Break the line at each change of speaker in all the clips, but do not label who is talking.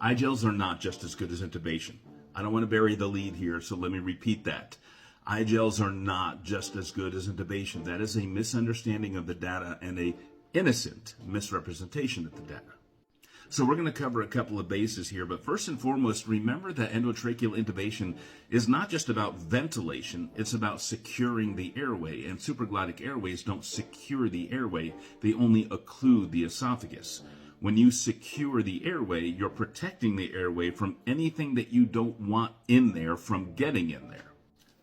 iGels are not just as good as intubation. I don't want to bury the lead here, so let me repeat that. iGels are not just as good as intubation. That is a misunderstanding of the data and a innocent misrepresentation of the data. So we're going to cover a couple of bases here, but first and foremost, remember that endotracheal intubation is not just about ventilation, it's about securing the airway, and supraglottic airways don't secure the airway, they only occlude the esophagus. When you secure the airway, you're protecting the airway from anything that you don't want in there from getting in there.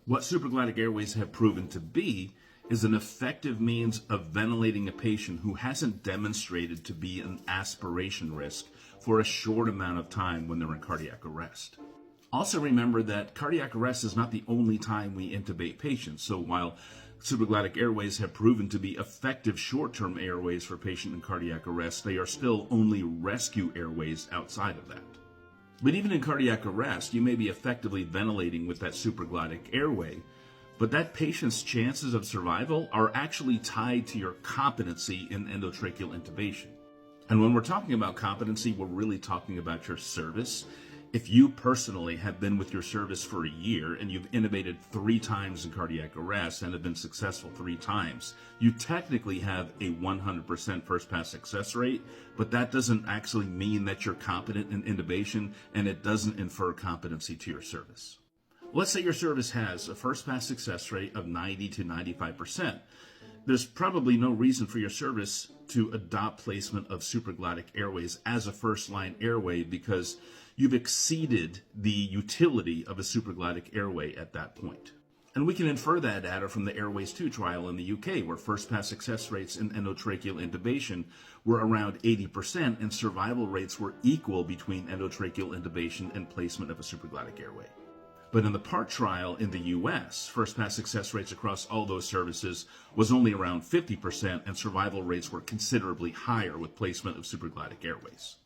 What supraglottic airways have proven to be is an effective means of ventilating a patient who hasn't demonstrated to be an aspiration risk for a short amount of time when they're in cardiac arrest. Also remember that cardiac arrest is not the only time we intubate patients. So while supraglottic airways have proven to be effective short-term airways for patient in cardiac arrest, they are still only rescue airways outside of that. But even in cardiac arrest, you may be effectively ventilating with that supraglottic airway, but that patient's chances of survival are actually tied to your competency in endotracheal intubation. And when we're talking about competency, we're really talking about your service. If you personally have been with your service for a year and you've intubated 3 times in cardiac arrest and have been successful 3 times, you technically have a 100% first pass success rate, but that doesn't actually mean that you're competent in intubation, and it doesn't infer competency to your service. Let's say your service has a first pass success rate of 90 to 95%. There's probably no reason for your service to adopt placement of supraglottic airways as a first line airway because you've exceeded the utility of a supraglottic airway at that point. And we can infer that data from the Airways 2 trial in the UK, where first pass success rates in endotracheal intubation were around 80% and survival rates were equal between endotracheal intubation and placement of a supraglottic airway. But in the PART trial in the US, first pass success rates across all those services was only around 50% and survival rates were considerably higher with placement of supraglottic airways.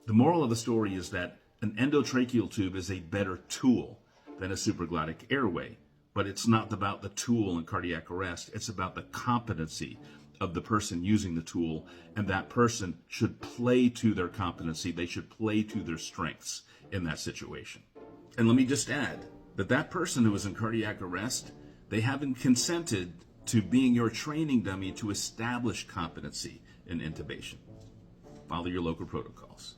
The moral of the story is that an endotracheal tube is a better tool than a supraglottic airway, but it's not about the tool in cardiac arrest, it's about the competency of the person using the tool, and that person should play to their competency, they should play to their strengths in that situation. And let me just add that that person who is in cardiac arrest, they haven't consented to being your training dummy to establish competency in intubation. Follow your local protocols.